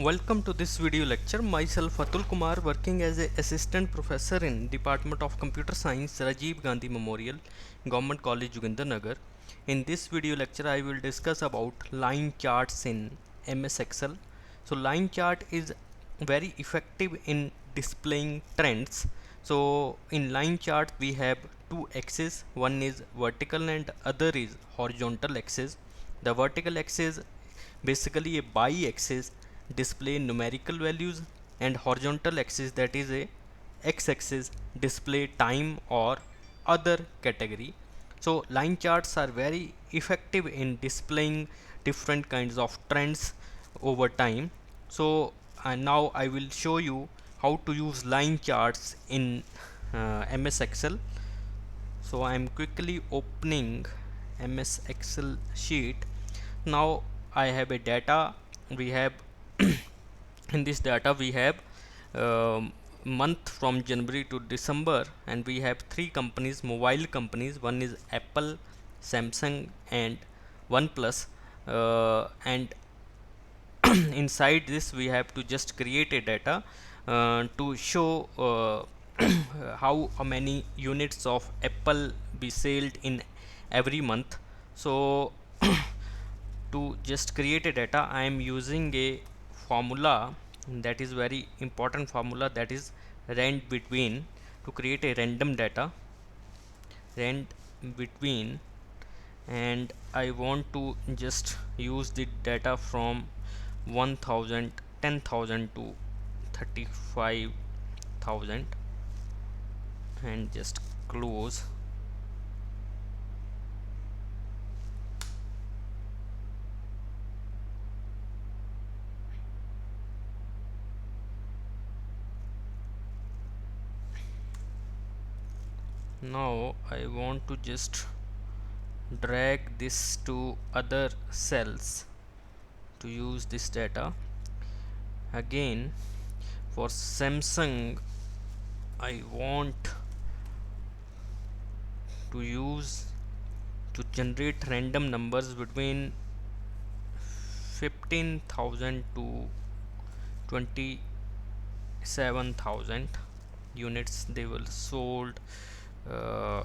Welcome to this video lecture. Myself Atul Kumar, working as a assistant professor in Department of Computer Science, Rajiv Gandhi Memorial, Government College, Nagar. In this video lecture, I will discuss about line charts in MS Excel. So line chart is very effective in displaying trends. So in line chart we have two axes, one is vertical and other is horizontal axis. The vertical axis basically a y-axis display numerical values, and horizontal axis, that is a x-axis, display time or other category. So line charts are very effective in displaying different kinds of trends over time. So now I will show you how to use line charts in MS Excel. So I am quickly opening MS Excel sheet. Now I have a data. We have in this data we have month from January to December, and we have three companies, mobile companies. One is Apple, Samsung and OnePlus, and inside this we have to just create a data to show how many units of Apple be sold in every month. So to just create a data, I am using a formula, that is very important formula, that is rand between, to create a random data, rand between. And I want to just use the data from 1000, 10,000 to 35,000, and just close. Now I want to just drag this to other cells to use this data. Again, for Samsung I want to use to generate random numbers between 15,000 to 27,000 units they will sold, uh,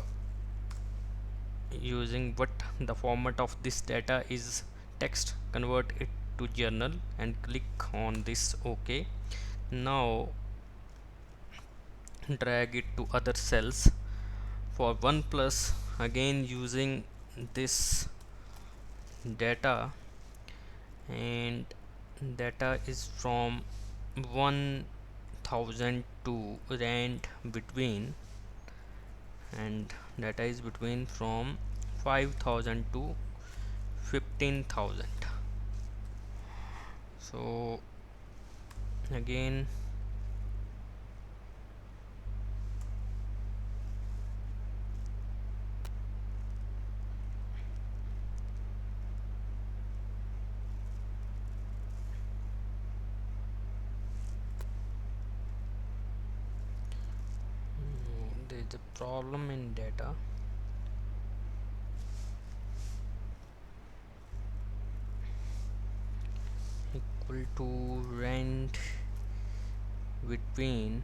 using what the format of this data is text. Convert it to journal and click on this OK. Now drag it to other cells. For OnePlus, again using this data, and data is from 1000 to rand between, and data is between from 5000 to 15,000. So again there is a problem in data. Equal to rent between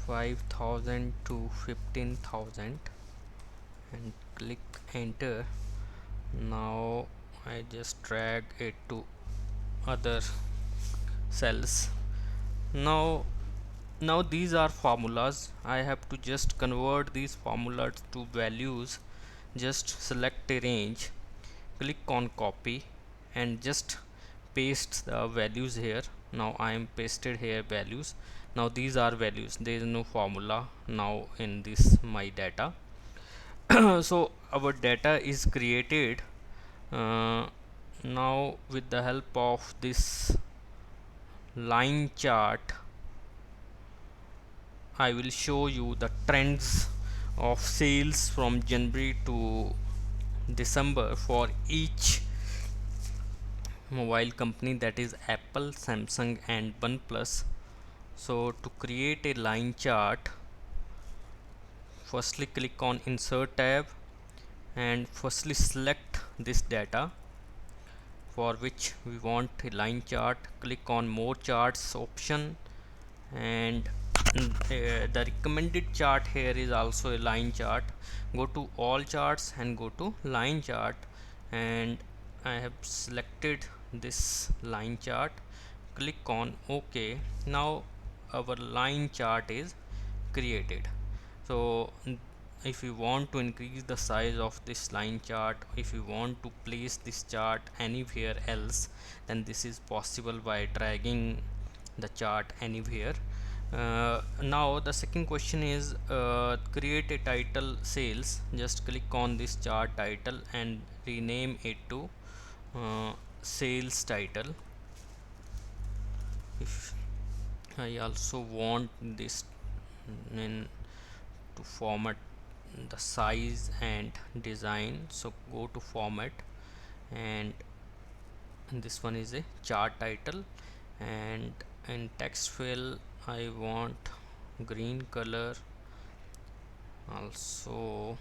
5000 to 15,000, and click enter. Now I just drag it to other cells. Now these are formulas. I have to just convert these formulas to values. Just select a range, click on copy, and just paste the values here. Now I am pasted here values. Now these are values, there is no formula now in this my data. So our data is created. Now with the help of this line chart, I will show you the trends of sales from January to December for each mobile company, that is Apple, Samsung and OnePlus. So to create a line chart, firstly click on insert tab and firstly select this data. for which we want a line chart. Click on more charts option, and the recommended chart here is also a line chart. Go to all charts and go to line chart, and I have selected this line chart. Click on OK. Now our line chart is created. So if you want to increase the size of this line chart, if you want to place this chart anywhere else, then this is possible by dragging the chart anywhere. Now the second question is create a title sales. Just click on this chart title and rename it to sales title. If I also want this in to format the size and design, so go to format, and this one is a chart title, and in text fill I want green color. Also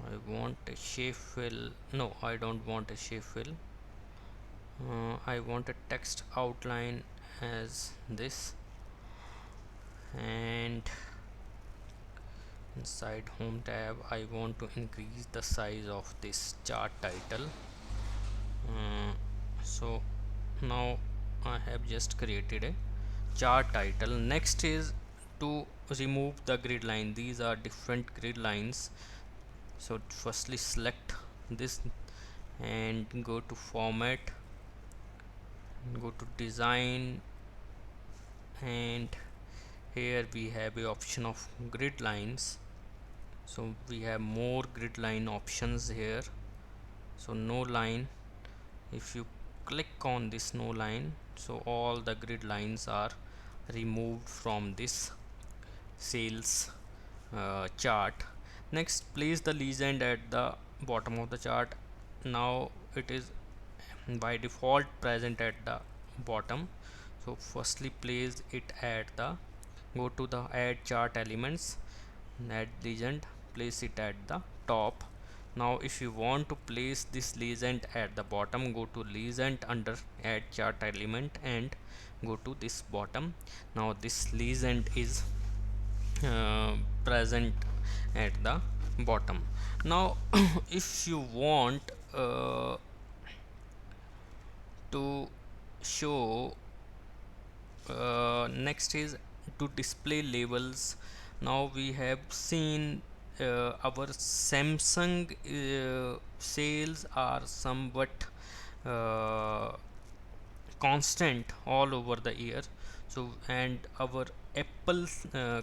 I want a shape fill. No, I don't want a shape fill. I want a text outline as this, and inside home tab I want to increase the size of this chart title. So now I have just created a chart title. Next is to remove the grid line. These are different grid lines. So firstly select this and go to format, go to design, and here we have a option of grid lines. So we have more grid line options here. So no line, if you click on this no line, so all the grid lines are removed from this sales chart. Next, place the legend at the bottom of the chart. Now it is by default present at the bottom, so firstly place it at the, go to the add chart elements, add legend, place it at the top. Now if you want to place this legend at the bottom, go to legend under add chart element and go to this bottom. Now this legend is present at the bottom. Now if you want to show, next is to display labels. Now we have seen our Samsung sales are somewhat uh, constant all over the year. So and our Apple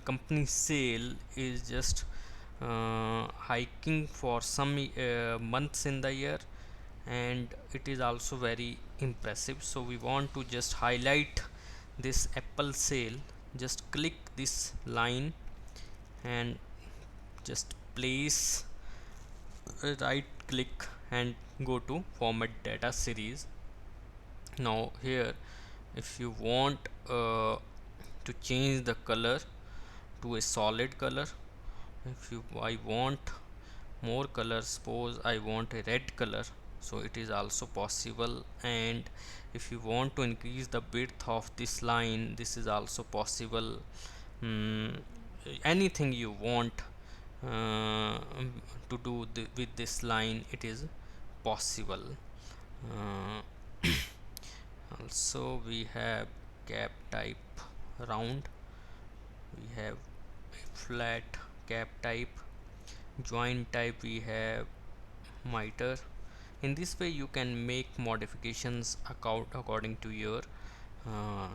company sale is just hiking for some months in the year, and it is also very impressive. So we want to just highlight this Apple sale. Just click this line and just place, right click and go to format data series. Now here if you want to change the color to a solid color, if you I want more color, suppose I want a red color, so it is also possible. And if you want to increase the width of this line, this is also possible. Anything you want to do with this line, it is possible. Also we have cap type round, we have a flat cap type, join type we have miter. In this way you can make modifications according to your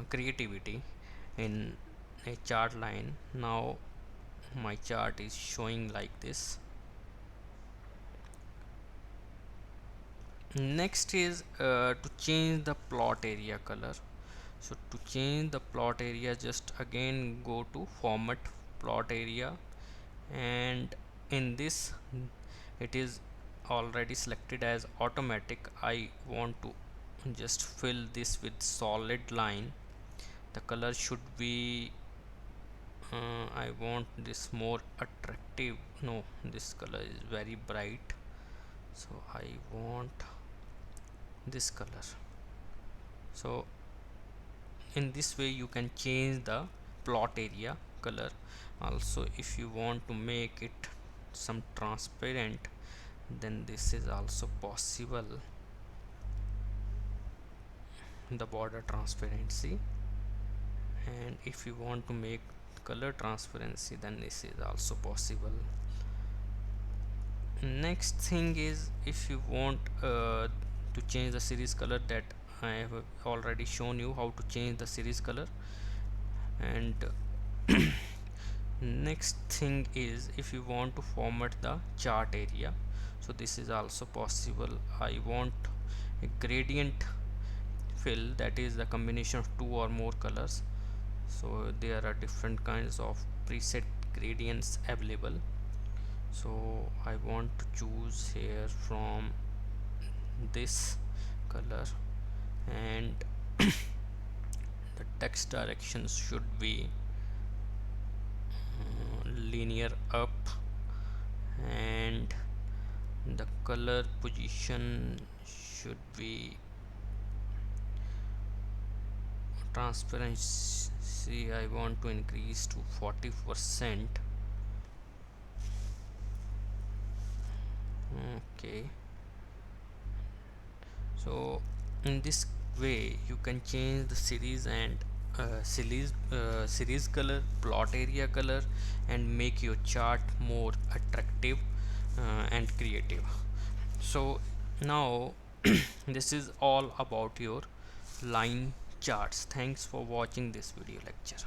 creativity in a chart line. Now my chart is showing like this. Next is to change the plot area color. So to change the plot area, just again go to format plot area, and in this it is already selected as automatic. I want to just fill this with solid line. The color should be I want this more attractive. No, this color is very bright, so I want this color. So in this way you can change the plot area color. Also, if you want to make it some transparent, then this is also possible, the border transparency. And if you want to make color transparency, then this is also possible. Next thing is, if you want to change the series color, that I have already shown you how to change the series color. And next thing is, if you want to format the chart area, so this is also possible. I want a gradient fill, that is the combination of two or more colors. So there are different kinds of preset gradients available. So I want to choose here from this color, and the text directions should be linear up, and the color position should be transparency. I want to increase to 40%. Okay, so in this way you can change the series and series color, plot area color, and make your chart more attractive and creative. So now this is all about your line charts. Thanks for watching this video lecture.